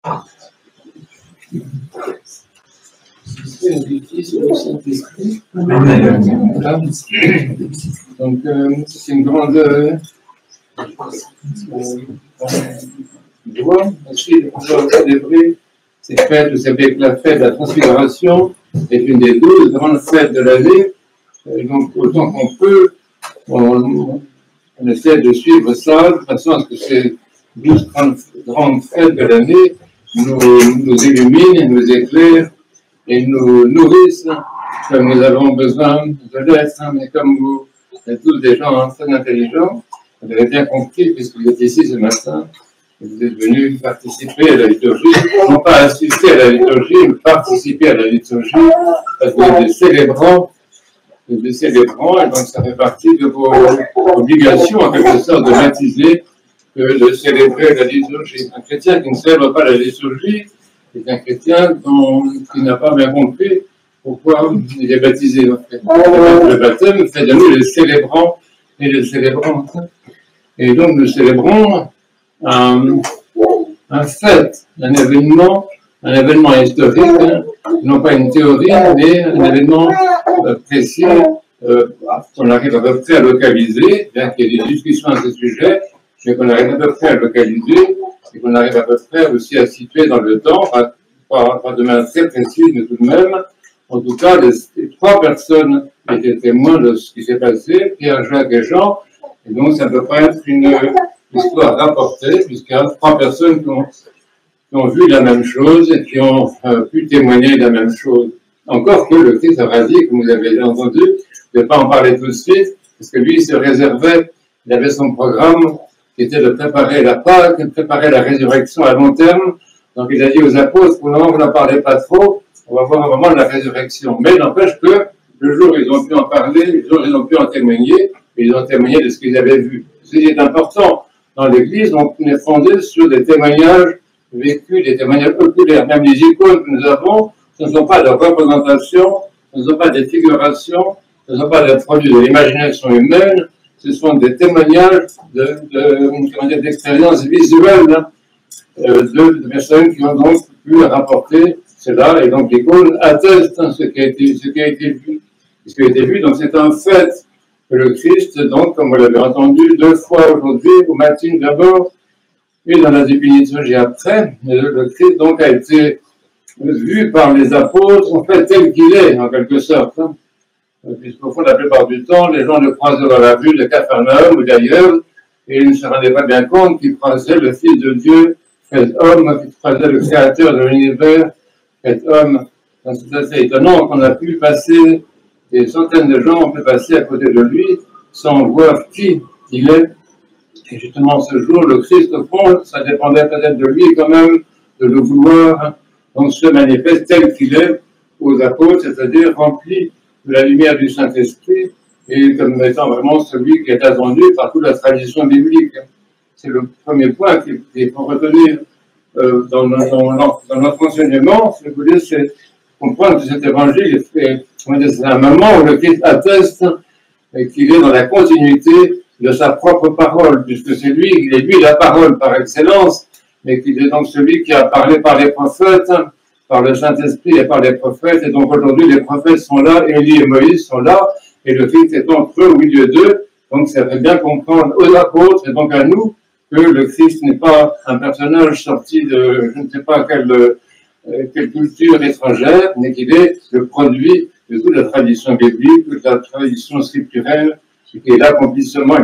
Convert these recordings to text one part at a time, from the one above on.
Donc, c'est une grande joie aussi de pouvoir célébrer ces fêtes. Vous savez que la fête de la Transfiguration est une des 12 grandes fêtes de l'année. Donc, autant qu'on peut, on essaie de suivre ça de façon à ce que ces 12 grandes fêtes de l'année nous illuminent, nous éclairent et nous nourrissent comme nous avons besoin de l'être. Mais comme vous êtes tous des gens très intelligents, vous avez bien compris, puisque vous êtes ici ce matin, vous êtes venus participer à la liturgie, non pas assister à la liturgie, mais participer à la liturgie, parce que vous êtes des célébrants, et donc ça fait partie de vos obligations, en quelque sorte, de baptiser, de célébrer la liturgie. Un chrétien qui ne célèbre pas la liturgie est un chrétien qui n'a pas bien compris pourquoi il est baptisé. En fait. Le baptême fait de nous les célébrants et les célébrantes. Et donc nous célébrons un fait, un événement historique, non pas une théorie, mais un événement précis qu'on arrive à peu près à localiser, bien qu'il y ait des discussions à ce sujet, mais qu'on arrive à peu près à localiser et qu'on arrive à peu près aussi à situer dans le temps, pas de manière très précise, mais tout de même. En tout cas, les 3 personnes étaient témoins de ce qui s'est passé, Pierre, Jacques et Jean, et donc ça ne peut pas être une histoire rapportée, puisqu'il y a 3 personnes qui ont vu la même chose et qui ont pu témoigner de la même chose. Encore que le Christ a dit, comme vous avez entendu, de ne pas en parler tout de suite, parce que lui, il se réservait, il avait son programme qui était de préparer la Pâque, de préparer la résurrection à long terme. Donc il a dit aux apôtres, pour le moment, vous n'en parlez pas trop, on va voir au moment de la résurrection. Mais n'empêche que le jour où ils ont pu en parler, le jour où ils ont pu en témoigner, ils ont témoigné de ce qu'ils avaient vu. Ce qui est important dans l'Église, on est fondé sur des témoignages vécus, des témoignages oculaires. Même les icônes que nous avons, ce ne sont pas des représentations, ce ne sont pas des figurations, ce ne sont pas des produits de l'imagination humaine, ce sont des témoignages d'expériences visuelles de personnes qui ont donc pu rapporter cela. Et donc l'icône atteste ce qui a été vu. Ce qui a été vu, donc c'est un fait que le Christ, donc, comme vous l'avez entendu 2 fois aujourd'hui, au matin d'abord, et dans la liturgie après, le Christ donc a été vu par les apôtres, en fait tel qu'il est, en quelque sorte. Puisqu'au fond, la plupart du temps, les gens le croisaient dans la rue de Capharnaüm ou d'ailleurs, et ils ne se rendaient pas bien compte qu'ils croisaient le Fils de Dieu, fait homme, qu'ils croisaient le Créateur de l'univers, fait homme. Donc c'est assez étonnant qu'on a pu passer, des centaines de gens ont pu passer à côté de lui sans voir qui il est. Et justement, ce jour, le Christ, au fond, ça dépendait peut-être de lui quand même, de le vouloir, donc se manifeste tel qu'il est aux apôtres, c'est-à-dire rempli de la lumière du Saint-Esprit, et comme étant vraiment celui qui est attendu par toute la tradition biblique. C'est le premier point qu'il faut retenir dans notre enseignement, si vous voulez, c'est comprendre que cet évangile c'est un moment où le Christ atteste qu'il est dans la continuité de sa propre parole, puisque c'est lui, il est lui la parole par excellence, mais qu'il est donc celui qui a parlé par les prophètes, par le Saint-Esprit et par les prophètes, et donc aujourd'hui les prophètes sont là, Élie et Moïse sont là, et le Christ est entre eux, au milieu d'eux, donc ça fait bien comprendre aux apôtres, et donc à nous, que le Christ n'est pas un personnage sorti de je ne sais pas quelle culture étrangère, mais qu'il est le produit de toute la tradition biblique, de la tradition scripturelle, qui est l'accomplissement,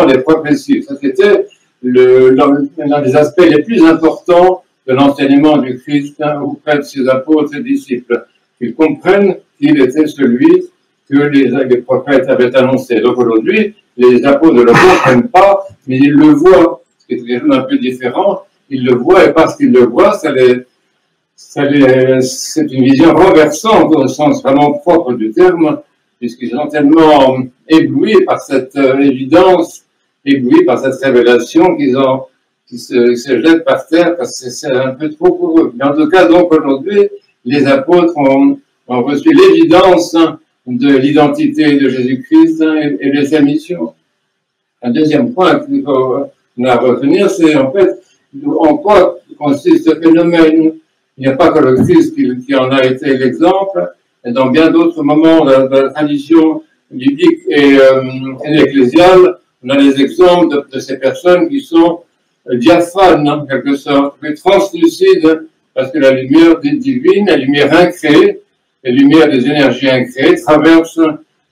des prophéties. Ça, c'était l'un des aspects les plus importants de l'enseignement du Christ auprès de ses apôtres et disciples. Qu'ils comprennent qu'il était celui que les prophètes avaient annoncé. Donc aujourd'hui, les apôtres ne le comprennent pas, mais ils le voient, ce qui est quelque chose d'un peu différent. Ils le voient, et parce qu'ils le voient, c'est une vision renversante au sens vraiment propre du terme, puisqu'ils sont tellement éblouis par cette évidence, éblouis par cette révélation qu'ils se jettent par terre parce que c'est un peu trop pour eux. Mais en tout cas, donc aujourd'hui, les apôtres ont reçu l'évidence de l'identité de Jésus-Christ et de sa mission. Un deuxième point qu'il faut retenir, c'est en fait en quoi consiste ce phénomène. Il n'y a pas que le Christ qui en a été l'exemple, et dans bien d'autres moments de la tradition biblique et ecclésiale, on a les exemples de ces personnes qui sont diaphanes, en quelque sorte, mais translucides, parce que la lumière divine, la lumière incréée, la lumière des énergies incréées traverse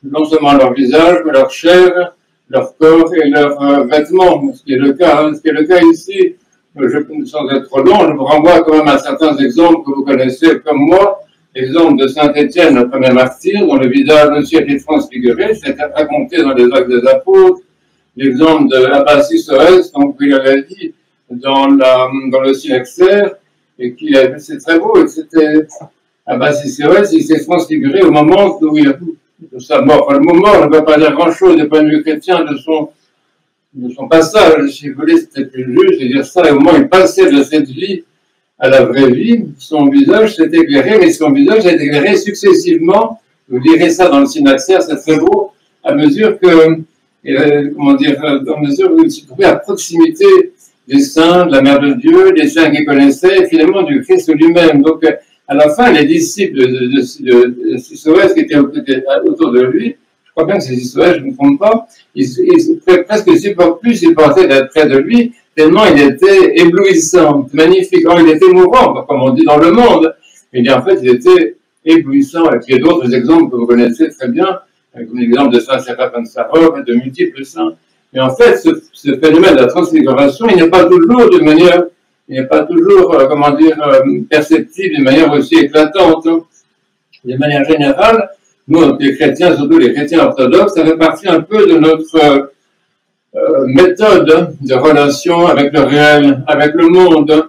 non seulement leur visage, mais leur chair, leur corps et leurs vêtements, ce qui est le cas, ici. Sans être trop long, je vous renvoie quand même à certains exemples que vous connaissez comme moi. L'exemple de Saint-Étienne, le premier martyr, dont le visage aussi a été transfiguré, c'était raconté dans les Actes des Apôtres. L'exemple de Abbas Issoès, donc il avait dit dans le Synaxaire, et c'est très beau, et c'était Abbas Issoès, il s'est transfiguré au moment où il a de sa mort. Enfin, le mot mort ne veut pas dire grand-chose du point de vue chrétien de son passage, si vous voulez, c'était plus juste de dire ça, et au moment où il passait de cette vie à la vraie vie, son visage s'est éclairé, mais son visage s'est éclairé successivement, vous lirez ça dans le Synaxaire, c'est très beau, à mesure que, à mesure où il se trouvait à proximité des saints, de la Mère de Dieu, des saints qu'il connaissait, et finalement du Christ lui-même. Donc, à la fin, les disciples de Sisoès qui étaient autour de lui, je crois bien que c'est Sisoès, je ne me trompe pas, ils presque plus supportaient d'être près de lui, tellement il était éblouissant, magnifique. Alors, il était mourant, comme on dit dans le monde, mais en fait, il était éblouissant. Et puis, il y a d'autres exemples que vous connaissez très bien, comme l'exemple de Saint Séraphin de Sarov, de multiples saints. Mais en fait, ce phénomène de la transfiguration, il n'est pas toujours perceptible d'une manière aussi éclatante. De manière générale, nous, les chrétiens, surtout les chrétiens orthodoxes, ça fait partie un peu de notre méthode de relation avec le réel, avec le monde.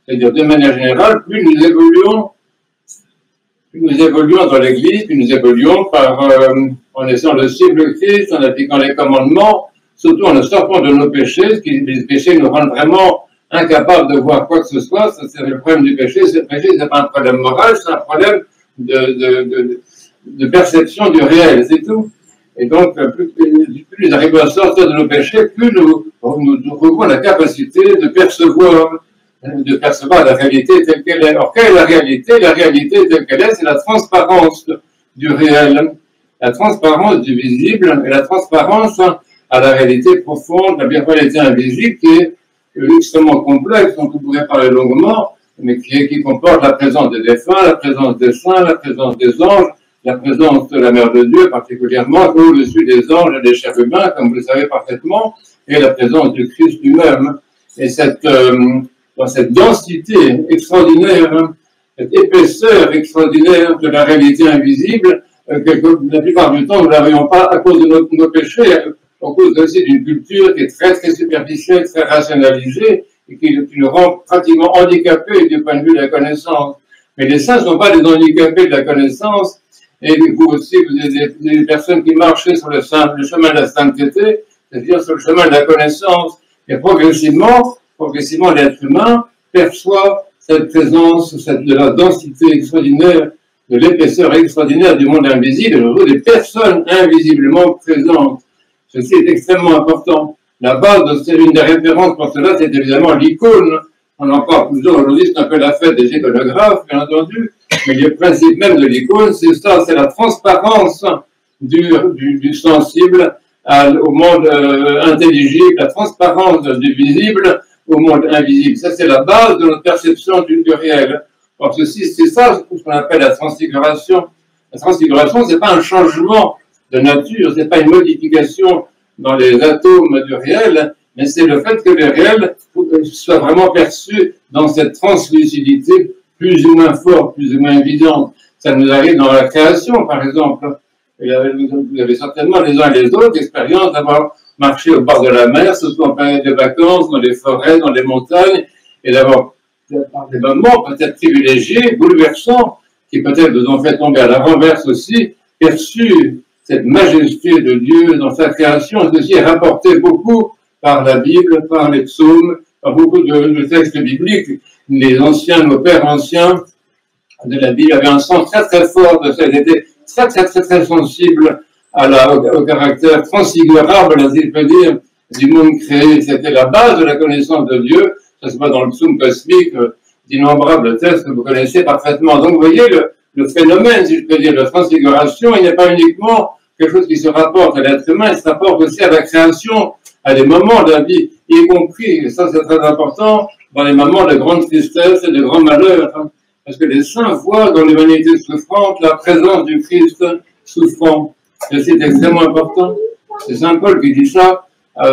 C'est-à-dire, de manière générale, plus nous évoluons dans l'Église, plus nous évoluons en essayant de suivre le Christ, en appliquant les commandements, surtout en sortant de nos péchés, parce que les péchés nous rendent vraiment incapables de voir quoi que ce soit. C'est le problème du péché. Ce péché, c'est pas un problème moral, c'est un problème de perception du réel, c'est tout. Et donc, plus nous arrivons à sortir de nos péchés, plus nous retrouvons la capacité de percevoir la réalité telle qu'elle est. Alors, quelle est la réalité? La réalité telle qu'elle est, c'est la transparence du réel, la transparence du visible et la transparence à la réalité profonde, la réalité invisible qui est extrêmement complexe, dont on pourrait parler longuement, mais qui comporte la présence des défunts, la présence des saints, la présence des anges, la présence de la Mère de Dieu particulièrement, au-dessus des anges et des chérubins, comme vous le savez parfaitement, et la présence du Christ lui-même. Et dans cette densité extraordinaire, cette épaisseur extraordinaire de la réalité invisible, la plupart du temps, nous ne l'avons pas à cause de nos péchés, à cause aussi d'une culture qui est très, très superficielle, très rationalisée, et qui nous rend pratiquement handicapés du point de vue de la connaissance. Mais les saints ne sont pas des handicapés de la connaissance, et vous aussi, vous êtes des personnes qui marchaient sur le chemin de la sainteté, c'est-à-dire sur le chemin de la connaissance. Et progressivement, l'être humain perçoit cette présence, de la densité extraordinaire, de l'épaisseur extraordinaire du monde invisible, et nous avons des personnes invisiblement présentes. Ceci est extrêmement important. La base, une des références pour cela, c'est évidemment l'icône. On en parle toujours aujourd'hui, c'est un peu la fête des iconographes, bien entendu, mais le principe même de l'icône, c'est ça, c'est la transparence du sensible au monde intelligible, la transparence du visible au monde invisible. Ça, c'est la base de notre perception du réel. Parce que c'est ça ce qu'on appelle la transfiguration. La transfiguration, c'est pas un changement de nature, c'est pas une modification dans les atomes du réel, mais c'est le fait que le réel soit vraiment perçu dans cette translucidité plus ou moins forte, plus ou moins évidente. Ça nous arrive dans la création, par exemple. Vous avez certainement les uns et les autres l'expérience d'avoir marché au bord de la mer, surtout en période de vacances, dans les forêts, dans les montagnes, et d'avoir des moments peut-être privilégiés, bouleversants, qui peut-être vous ont fait tomber à la renverse aussi, perçu cette majesté de Dieu dans sa création. Ceci est rapporté beaucoup par la Bible, par les psaumes, par beaucoup de textes bibliques. Les anciens, nos pères anciens de la Bible avaient un sens très très fort de ça. Ils étaient très très très très sensibles au caractère transfigurable, si je peux dire, du monde créé. C'était la base de la connaissance de Dieu. ça se voit dans le psaume cosmique, d'innombrables textes que vous connaissez parfaitement. Donc, vous voyez, le phénomène, si je peux dire, de transfiguration, il n'est pas uniquement quelque chose qui se rapporte à l'être humain, il se rapporte aussi à la création, à des moments de la vie, y compris, et ça c'est très important, dans les moments de grande tristesse et de grand malheur, hein, parce que les saints voient dans l'humanité souffrante la présence du Christ souffrant. Et c'est extrêmement important. C'est Saint Paul qui dit ça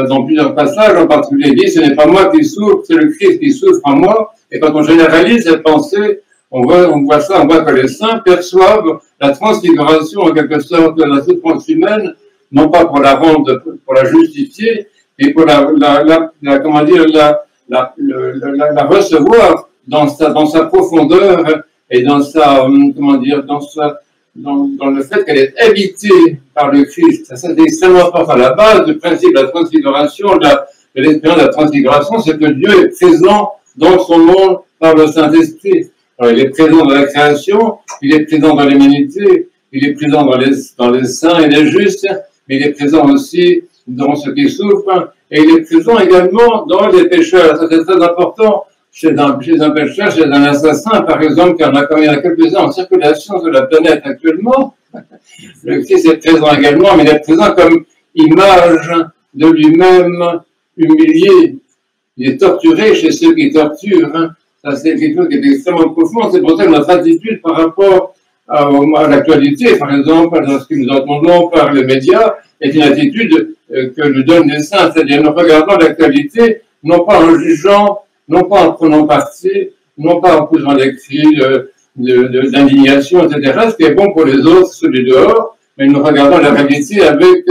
dans plusieurs passages, en particulier, il dit, ce n'est pas moi qui souffre, c'est le Christ qui souffre en moi. Et quand on généralise cette pensée, on voit ça, on voit que les saints perçoivent la transfiguration, en quelque sorte, de la souffrance humaine, non pas pour la rendre, pour la justifier, mais pour la recevoir dans sa profondeur et dans sa, dans le fait qu'elle est habitée par le Christ. Ça, c'est extrêmement important. À la base du principe de la transfiguration, de l'expérience de la transfiguration, c'est que Dieu est présent dans son monde par le Saint-Esprit. Alors, il est présent dans la création, il est présent dans l'humanité, il est présent dans les saints et les justes, mais il est présent aussi dans ceux qui souffrent, et il est présent également dans les pécheurs. Ça, c'est très important. Chez un pécheur, chez un assassin, par exemple, il y en a quelques-uns en circulation sur la planète actuellement. Le Christ est présent également, mais il est présent comme image de lui-même humilié. Il est torturé chez ceux qui torturent. Hein. Ça, c'est quelque chose qui est extrêmement profond. C'est pour ça que notre attitude par rapport à l'actualité, par exemple, à ce que nous entendons par les médias, est une attitude que nous donnent les saints. C'est-à-dire, nous regardons l'actualité, non pas en jugeant, non pas en prenant parti, non pas en posant des cris d'indignation, etc. Ce qui est bon pour les autres, ceux du dehors, mais nous regardons la réalité avec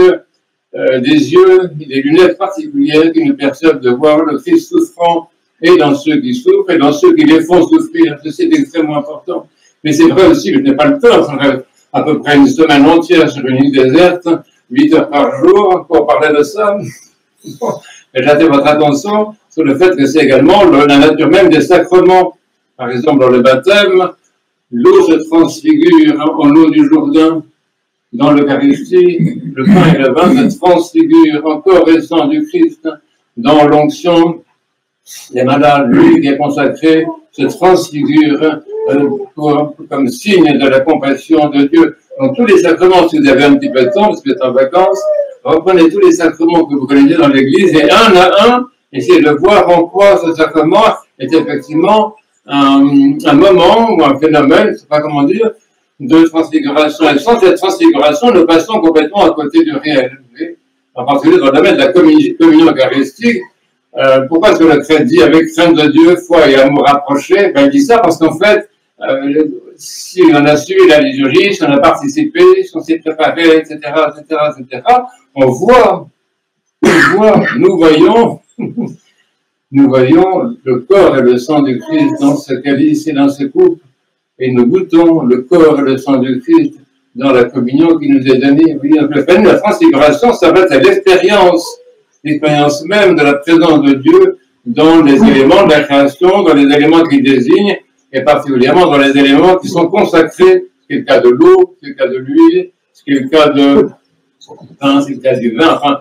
des yeux, des lunettes particulières qui nous permettent de voir le Christ souffrant et dans ceux qui souffrent et dans ceux qui les font souffrir. C'est extrêmement important. Mais c'est vrai aussi, je n'ai pas le temps, ça reste à peu près une semaine entière sur une île déserte, 8 heures par jour, pour parler de ça. Et j'attire votre attention sur le fait que c'est également la nature même des sacrements. Par exemple, dans le baptême, l'eau se transfigure en eau du Jourdain. Dans l'Eucharistie, le pain et le vin se transfigurent en corps et sang du Christ. Dans l'onction, les malades, lui qui est consacré, se transfigure comme signe de la compassion de Dieu. Donc tous les sacrements, si vous avez un petit peu de temps, parce que vous êtes en vacances, reprenez tous les sacrements que vous connaissez dans l'Église et un à un, essayez de voir en quoi ce sacrement est effectivement un moment ou un phénomène, je ne sais pas comment dire, de transfiguration. Et sans cette transfiguration, nous passons complètement à côté du réel. En particulier dans le domaine de la communion eucharistique. Pourquoi est-ce que le chrétien dit avec crainte de Dieu, foi et amour rapprochés? Ben, il dit ça parce qu'en fait, si on a suivi la liturgie, si on a participé, si on s'est préparé, etc., on voit, nous voyons le corps et le sang du Christ dans ce calice et dans ce coupe, et nous goûtons le corps et le sang du Christ dans la communion qui nous est donnée. Oui, donc le phénomène de la transfiguration, ça va être l'expérience même de la présence de Dieu dans les éléments de la création, dans les éléments qu'il désigne, et particulièrement dans les éléments qui sont consacrés, ce qui est le cas de l'eau, ce qui est le cas de l'huile, ce qui est le cas de pain, c'est le cas du vin, enfin,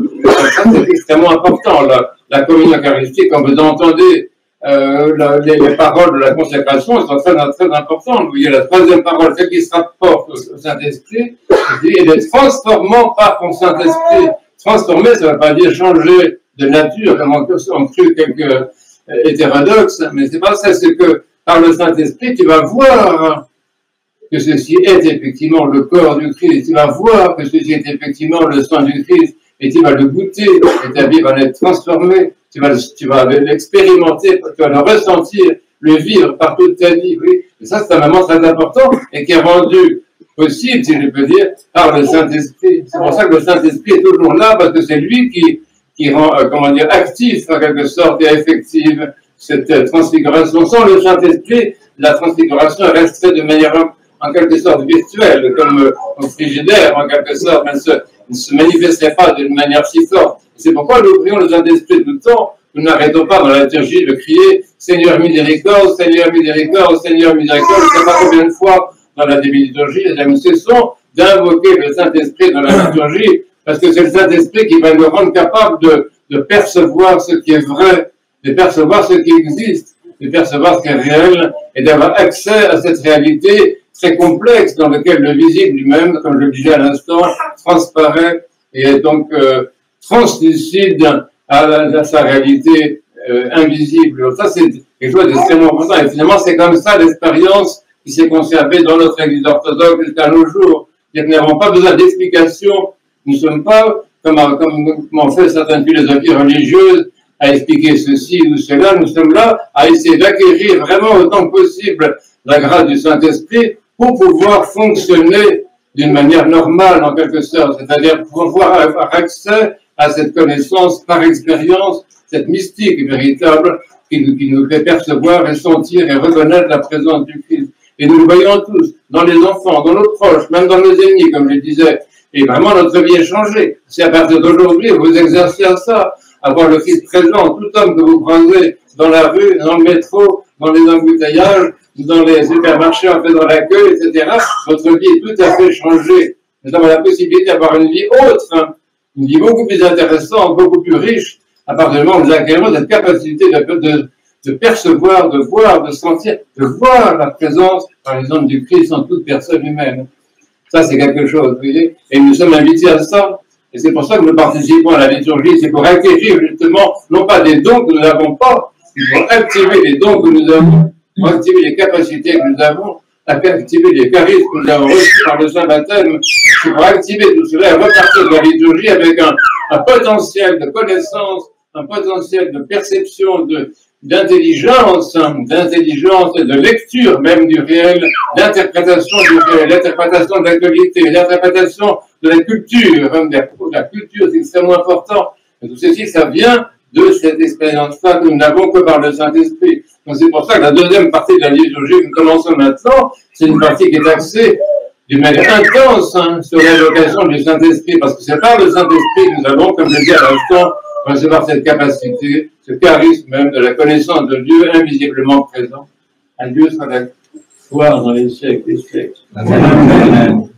ça c'est extrêmement important. La communion eucharistique, quand vous entendez les paroles de la consécration, elles sont très, très importantes. Vous voyez, la troisième parole, celle qui se rapporte au Saint-Esprit, il est transformant par ton Saint-Esprit. Transformer, ça ne veut pas dire changer de nature, comme ont cru quelques hétérodoxes, mais c'est pas ça, c'est que par le Saint-Esprit, tu vas voir que ceci est effectivement le corps du Christ, tu vas voir que ceci est effectivement le sang du Christ, et tu vas le goûter, et ta vie va être transformée, tu vas l'expérimenter, tu vas le ressentir, le vivre par toute ta vie, oui. Et ça, c'est un moment très important, et qui est rendu possible, si je peux dire, par le Saint-Esprit. C'est pour ça que le Saint-Esprit est toujours là, parce que c'est lui qui rend, actif, en quelque sorte, et effective cette transfiguration. Sans le Saint-Esprit, la transfiguration resterait de manière, en quelque sorte, virtuelle, comme au frigidaire, en quelque sorte, mais ne se manifesterait pas d'une manière si forte. C'est pourquoi nous prions le Saint-Esprit tout le temps. Nous n'arrêtons pas dans la liturgie de crier « Seigneur miséricorde, Seigneur miséricorde, Seigneur miséricorde », je ne sais pas combien de fois dans la liturgie, et nous cessons d'invoquer le Saint-Esprit dans la liturgie, parce que c'est le Saint-Esprit qui va nous rendre capables de percevoir ce qui est vrai de percevoir ce qui existe, de percevoir ce qui est réel, et d'avoir accès à cette réalité très complexe dans laquelle le visible lui-même, comme je le disais à l'instant, transparaît et est donc translucide à sa réalité invisible. Ça, c'est quelque chose d'extrêmement important. Et finalement, c'est comme ça l'expérience qui s'est conservée dans notre Église orthodoxe jusqu'à nos jours. Nous n'avons pas besoin d'explications. Nous ne sommes pas, comme ont fait certaines philosophies religieuses, à expliquer ceci ou cela. Nous sommes là à essayer d'acquérir vraiment autant que possible la grâce du Saint-Esprit pour pouvoir fonctionner d'une manière normale, en quelque sorte, c'est-à-dire pouvoir avoir accès à cette connaissance par expérience, cette mystique véritable qui nous fait percevoir et sentir et reconnaître la présence du Christ. Et nous le voyons tous, dans les enfants, dans nos proches, même dans nos ennemis, comme je disais. Et vraiment, notre vie est changée. C'est à partir d'aujourd'hui, vous exercez à ça, à voir le Christ présent, tout homme que vous croisez dans la rue, dans le métro, dans les embouteillages, dans les supermarchés, en fait, dans la queue, etc. Votre vie est tout à fait changée. Nous avons la possibilité d'avoir une vie autre, hein, une vie beaucoup plus intéressante, beaucoup plus riche, à partir du moment où nous acquérons cette capacité de percevoir, de voir, de sentir, de voir la présence, par exemple, du Christ en toute personne humaine. Ça, c'est quelque chose, vous voyez. Et nous sommes invités à ça. Et c'est pour ça que nous participons à la liturgie. C'est pour acquérir, justement, non pas des dons que nous n'avons pas, mais pour activer les dons que nous avons, pour activer les capacités que nous avons, activer les charismes que nous avons reçus par le Saint-Baptême. C'est pour activer tout cela et repartir de la liturgie avec un potentiel de connaissance, un potentiel de perception, d'intelligence et de lecture même du réel, d'interprétation du réel, d'interprétation de l'actualité, d'interprétation de la culture. La culture, c'est extrêmement important. Et tout ceci, ça vient de cette expérience-là que nous n'avons que par le Saint-Esprit. Donc c'est pour ça que la deuxième partie de la liturgie que nous commençons maintenant, c'est une partie qui est axée d'une manière intense sur l'évocation du Saint-Esprit, parce que c'est par le Saint-Esprit que nous avons, comme je dis à l'instant, recevoir cette capacité, ce charisme même de la connaissance de Dieu invisiblement présent. À Dieu soit la gloire dans les siècles des siècles. Amen. Amen.